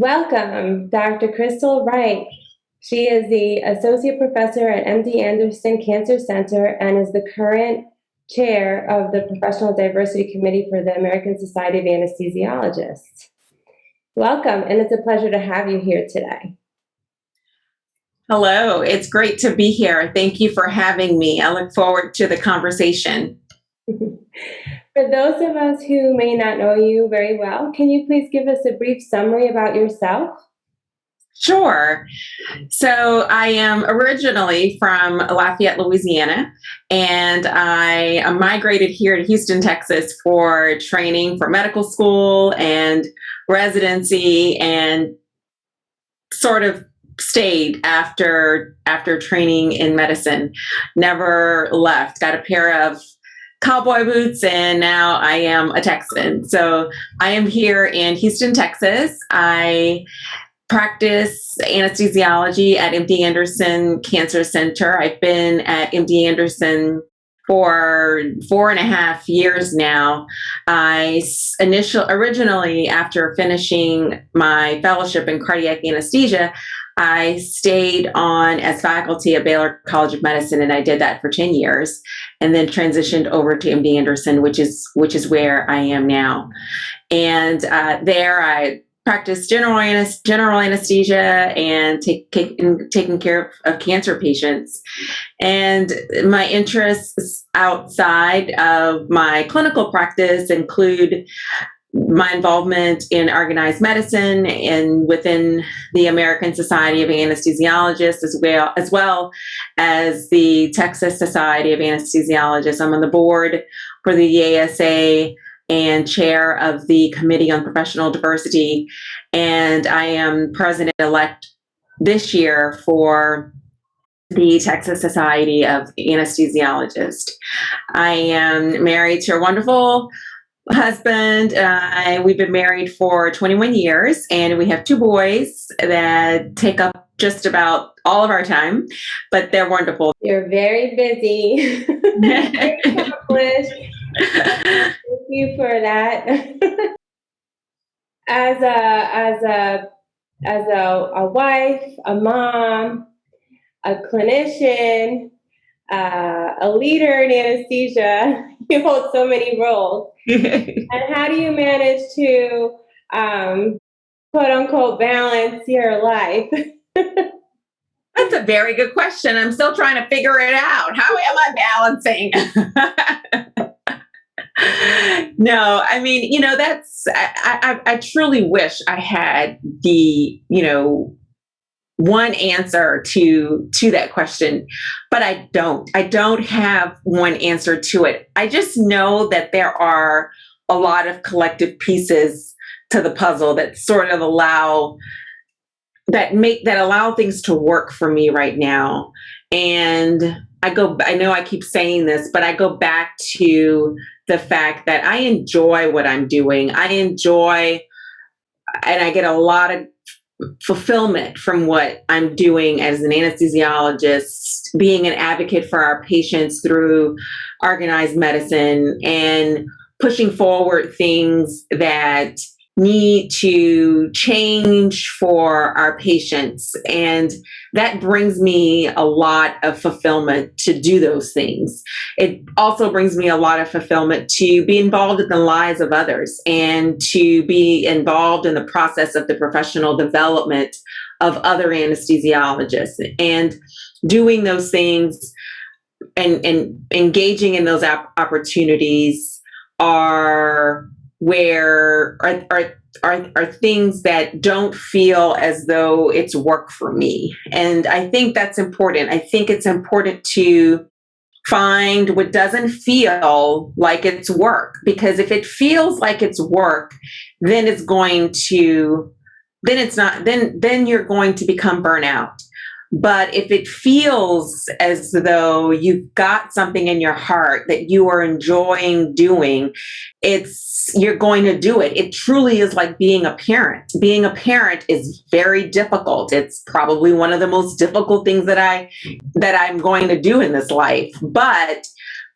Welcome, Dr. Crystal Wright. She is the Associate Professor at MD Anderson Cancer Center and is the current chair of the Professional Diversity Committee for the American Society of Anesthesiologists. Welcome, and it's a pleasure to have you here today. Hello, it's great to be here. Thank you for having me. I look forward to the conversation. For those of us who may not know you very well, can you please give us a brief summary about yourself? Sure. So I am originally from Lafayette, Louisiana, and I migrated here to Houston, Texas for training for medical school and residency, and sort of stayed after training in medicine. Never left. Got a pair of cowboy boots, and now I am a Texan. So I am here in Houston, Texas. I practice anesthesiology at MD Anderson Cancer Center. I've been at MD Anderson for 4.5 years now. Originally, after finishing my fellowship in cardiac anesthesia, I stayed on as faculty at Baylor College of Medicine, and I did that for 10 years, and then transitioned over to MD Anderson, which is where I am now. And there I practiced general anesthesia and taking care of cancer patients. And my interests outside of my clinical practice include my involvement in organized medicine and within the American Society of Anesthesiologists, as well as the Texas Society of Anesthesiologists. I'm on the board for the ASA and chair of the Committee on Professional Diversity, and I am president-elect this year for the Texas Society of Anesthesiologists. I am married to a wonderful husband. We've been married for 21 years, and we have 2 boys that take up just about all of our time, but they're wonderful. You're very busy, very accomplished. Thank you for that. As a wife, a mom, a clinician, a leader in anesthesia, you hold so many roles. And how do you manage to, quote unquote, balance your life? That's a very good question. I'm still trying to figure it out. How am I balancing? No, I mean, I truly wish I had the, one answer to that question, but I don't. I don't have one answer to it. I just know that there are a lot of collective pieces to the puzzle that sort of allow things to work for me right now. And I know I keep saying this, but I go back to the fact that I enjoy what I'm doing. I get a lot of fulfillment from what I'm doing as an anesthesiologist, being an advocate for our patients through organized medicine and pushing forward things that need to change for our patients. And that brings me a lot of fulfillment to do those things. It also brings me a lot of fulfillment to be involved in the lives of others and to be involved in the process of the professional development of other anesthesiologists. And doing those things and engaging in those opportunities are things that don't feel as though it's work for me. And I think that's important. I think it's important to find what doesn't feel like it's work, because if it feels like it's work, then you're going to become burnout. But if it feels as though you've got something in your heart that you are enjoying doing, you're going to do it. It truly is like being a parent. Being a parent is very difficult. It's probably one of the most difficult things that I'm going to do in this life, but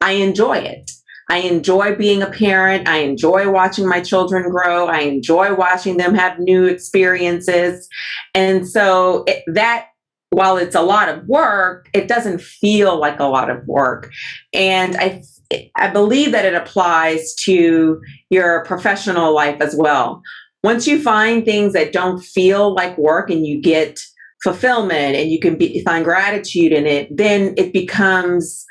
I enjoy it. I enjoy being a parent. I enjoy watching my children grow. I enjoy watching them have new experiences. And so that, while it's a lot of work, it doesn't feel like a lot of work. And I believe that it applies to your professional life as well. Once you find things that don't feel like work and you get fulfillment and you can find gratitude in it, then it becomes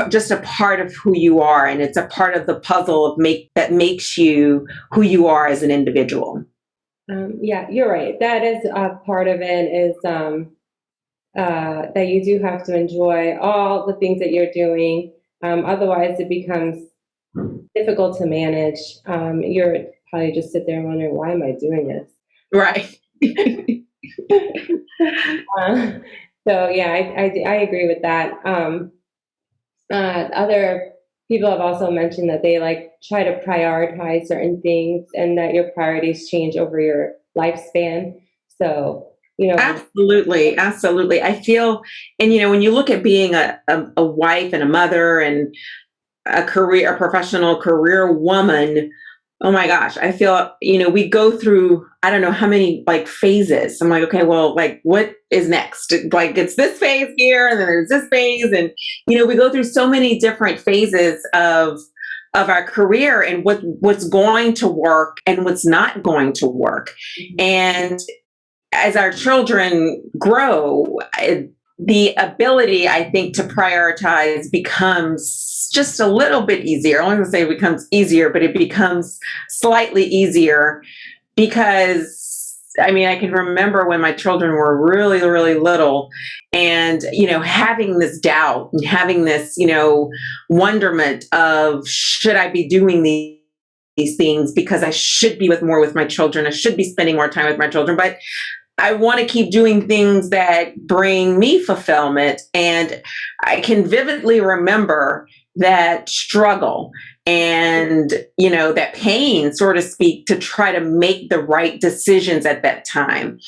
just a part of who you are, and it's a part of the puzzle that makes you who you are as an individual. Yeah, you're right. That is a part of it, is that you do have to enjoy all the things that you're doing. Otherwise, it becomes difficult to manage. You're probably just sit there and wonder, why am I doing this? Right. So yeah, I agree with that. Other people have also mentioned that they like try to prioritize certain things, and that your priorities change over your lifespan. So, Absolutely. Absolutely. I feel, and when you look at being a wife and a mother and a professional career woman, oh my gosh, I feel, we go through, I don't know how many like phases. I'm like, okay, well, like what is next? Like it's this phase here, and then there's this phase. And, we go through so many different phases of our career, and what's going to work and what's not going to work. Mm-hmm. And as our children grow, the ability, I think, to prioritize becomes just a little bit easier. I don't want to say it becomes easier, but it becomes slightly easier, because I can remember when my children were really, really little, and, having this doubt and having this, wonderment of, should I be doing these things, because I should be more with my children. I should be spending more time with my children, but I want to keep doing things that bring me fulfillment. And I can vividly remember that struggle and, that pain, so to speak, to try to make the right decisions at that time.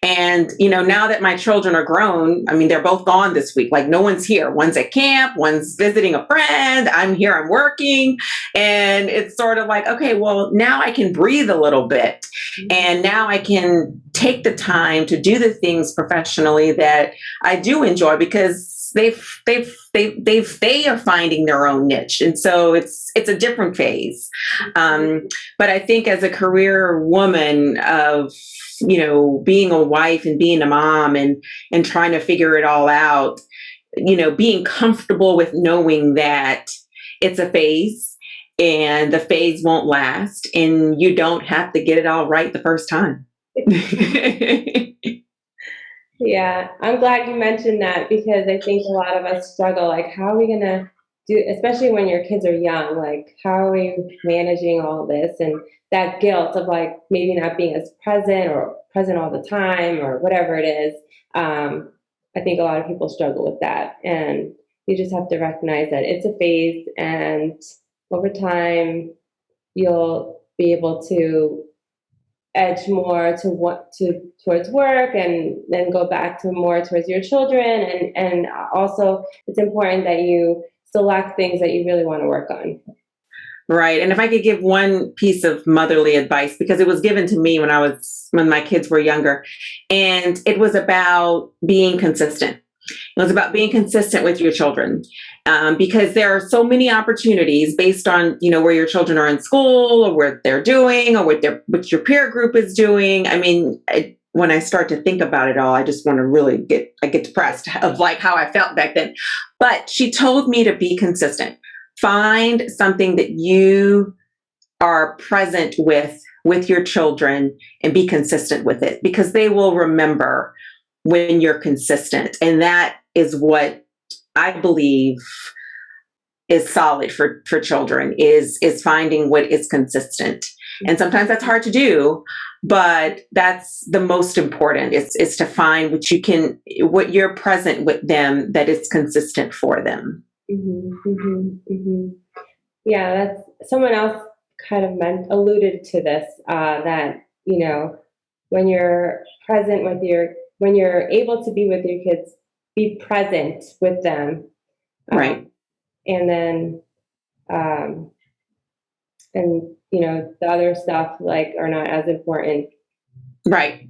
And, now that my children are grown, they're both gone this week. Like no one's here. One's at camp, one's visiting a friend. I'm here, I'm working. And it's sort of like, okay, well, now I can breathe a little bit. And now I can take the time to do the things professionally that I do enjoy, because they are finding their own niche. And so it's a different phase. But I think as a career woman of, being a wife and being a mom and trying to figure it all out, being comfortable with knowing that it's a phase and the phase won't last, and you don't have to get it all right the first time. Yeah, I'm glad you mentioned that, because I think a lot of us struggle, like, how are we going to do, especially when your kids are young, like, how are we managing all this? And that guilt of like maybe not being as present all the time or whatever it is. I think a lot of people struggle with that. And you just have to recognize that it's a phase, and over time, you'll be able to edge more towards work, and then go back to more towards your children. And also, it's important that you select things that you really want to work on. Right. And if I could give one piece of motherly advice, because it was given to me when my kids were younger, and it was about being consistent. It was about being consistent with your children, because there are so many opportunities based on, where your children are in school, or what they're doing, or what your peer group is doing. When I start to think about it all, I just want to really get depressed of like how I felt back then. But she told me to be consistent. Find something that you are present with your children, and be consistent with it, because they will remember when you're consistent. And that is what I believe is solid for children, is finding what is consistent. And sometimes that's hard to do, but that's the most important, is to find what you're present with them that is consistent for them. Mm-hmm, mm-hmm, mm-hmm. Yeah, that's someone else kind of alluded to this, that, when you're present when you're able to be with your kids, be present with them. Right. and then, and the other stuff like are not as important. Right.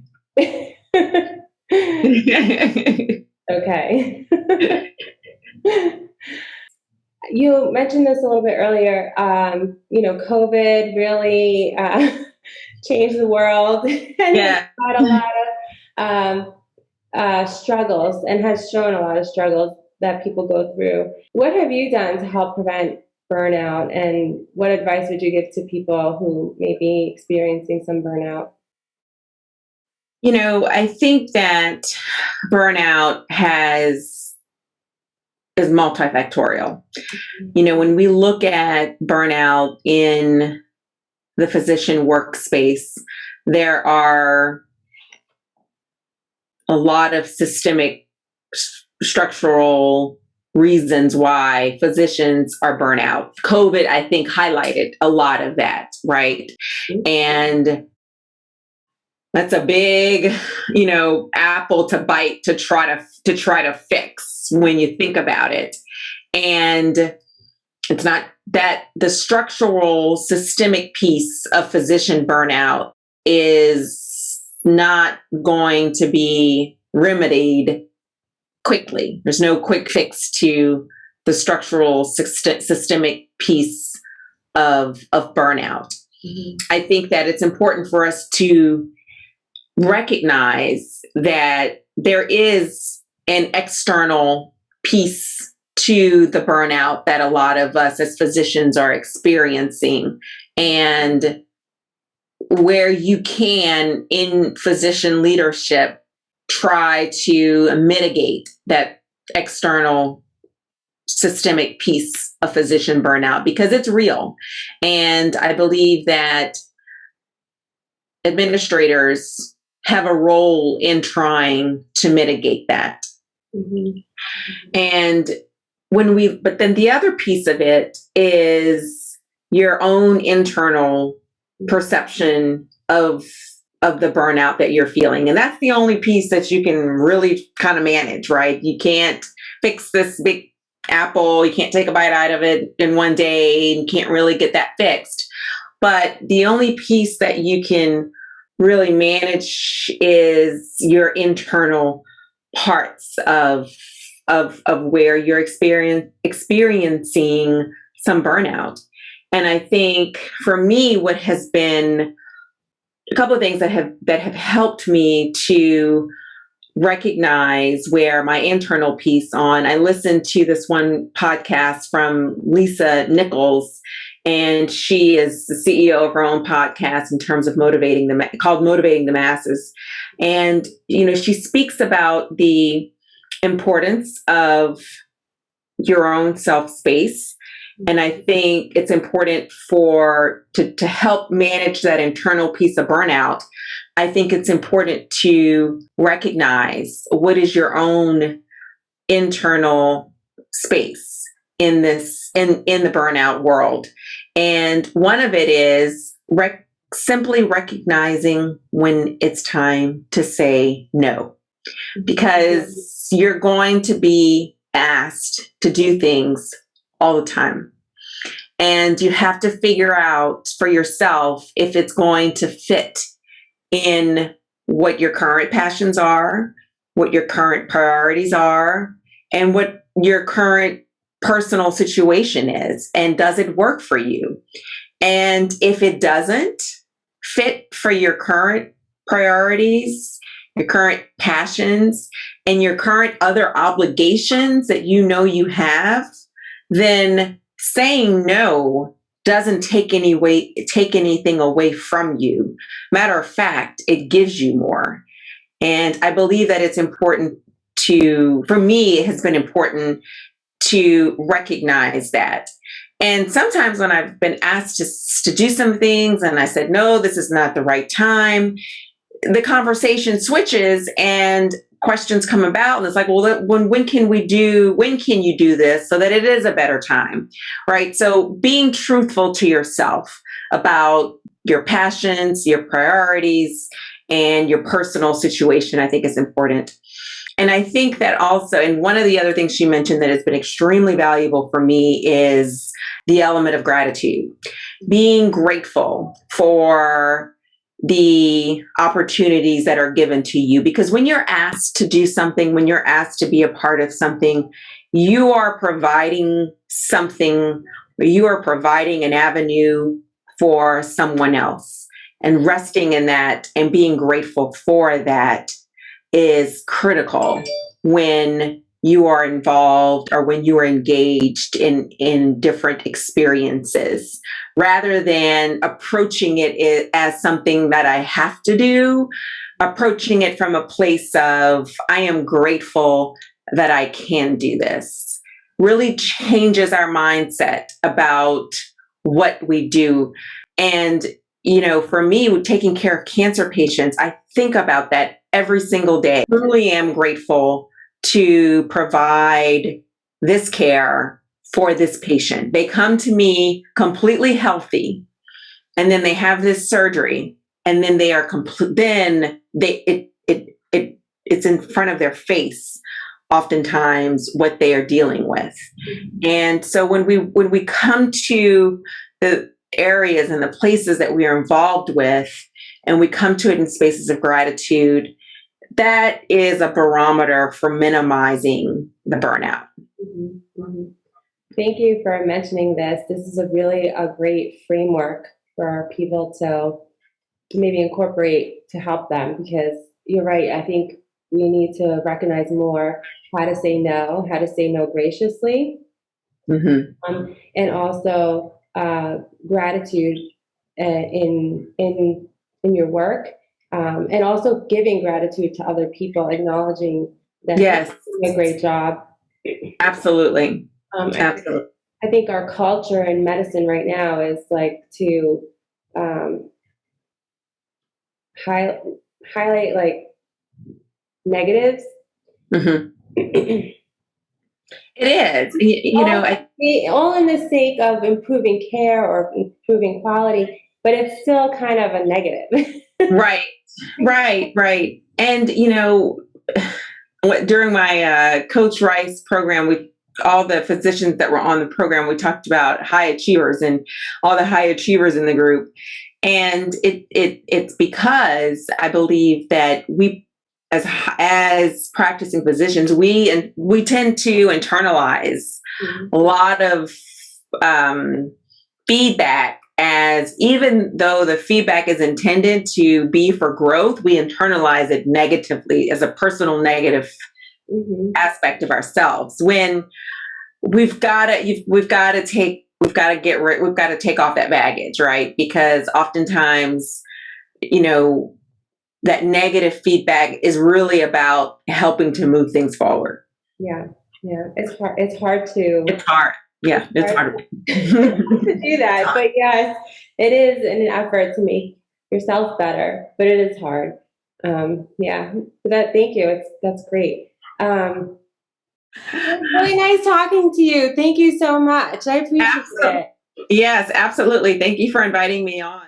Okay. You mentioned this a little bit earlier. COVID really changed the world and had a lot of struggles, and has shown a lot of struggles that people go through. What have you done to help prevent burnout, and what advice would you give to people who may be experiencing some burnout? I think that burnout is multifactorial. When we look at burnout in the physician workspace, there are a lot of systemic structural reasons why physicians are burnt out. COVID, I think, highlighted a lot of that, right? And that's a big, apple to bite to try to fix when you think about it. And it's not that the structural systemic piece of physician burnout is not going to be remedied quickly. There's no quick fix to the structural systemic piece of burnout. Mm-hmm. I think that it's important for us to recognize that there is an external piece to the burnout that a lot of us as physicians are experiencing, and where you can, in physician leadership, try to mitigate that external systemic piece of physician burnout, because it's real. And I believe that administrators have a role in trying to mitigate that. Mm-hmm. And but then the other piece of it is your own internal perception of the burnout that you're feeling. And that's the only piece that you can really kind of manage, right? You can't fix this big apple. You can't take a bite out of it in one day, and you can't really get that fixed. But the only piece that you can really manage is your internal parts of where you're experiencing some burnout. And I think for me, what has been a couple of things that have helped me to recognize where my internal piece on. I listened to this one podcast from Lisa Nichols, and she is the CEO of her own podcast in terms of called Motivating the Masses. And, she speaks about the importance of your own self space. And I think it's important to help manage that internal piece of burnout. I think it's important to recognize what is your own internal space in the burnout world. And one of it is simply recognizing when it's time to say no, because you're going to be asked to do things all the time. And you have to figure out for yourself if it's going to fit in what your current passions are, what your current priorities are, and what your current personal situation is. And does it work for you? And if it doesn't fit for your current priorities, your current passions, and your current other obligations that you have, then saying no doesn't take anything away from you. Matter of fact, it gives you more. And I believe that it's important for me, it has been important to recognize that. And sometimes when I've been asked to do some things and I said, no, this is not the right time, the conversation switches and questions come about, and it's like, well, when can you do this so that it is a better time, right? So being truthful to yourself about your passions, your priorities, and your personal situation, I think is important. And I think that also, and one of the other things she mentioned that has been extremely valuable for me is the element of gratitude. Being grateful for the opportunities that are given to you. Because when you're asked to do something, when you're asked to be a part of something, you are providing something, you are providing an avenue for someone else. And resting in that and being grateful for that is critical when you are involved or when you are engaged in different experiences, rather than approaching it as something that I have to do, approaching it from a place of, I am grateful that I can do this, really changes our mindset about what we do. And, you know, for me, taking care of cancer patients, I think about that every single day. I truly am grateful to provide this care for this patient. They come to me completely healthy, and then they have this surgery, and then they are complete. Then it's in front of their face, oftentimes, what they are dealing with. And so when we come to the areas and the places that we are involved with, and we come to it in spaces of gratitude, that is a barometer for minimizing the burnout. Mm-hmm. Mm-hmm. Thank you for mentioning this. This is a great framework for our people to maybe incorporate to help them, because you're right. I think we need to recognize more how to say no graciously, and also gratitude in your work. And also giving gratitude to other people, acknowledging that yes, they're doing a great job. Absolutely. Absolutely. I think our culture in medicine right now is like to highlight like negatives. Mm-hmm. It is, all in the sake of improving care or improving quality, but it's still kind of a negative. Right. And, during my Coach Rice program, all the physicians that were on the program, we talked about high achievers and all the high achievers in the group. And it's because I believe that we, as practicing physicians, we tend to internalize a lot of feedback, as even though the feedback is intended to be for growth, we internalize it negatively as a personal negative aspect of ourselves, when we've got to take off that baggage, right? Because oftentimes, that negative feedback is really about helping to move things forward. Yeah. It's hard. It's hard. Yeah, it's hard to do that. But yes, it is an effort to make yourself better, but it is hard. Yeah. Thank you. That's great. Really nice talking to you. Thank you so much. I appreciate it. Yes, absolutely. Thank you for inviting me on.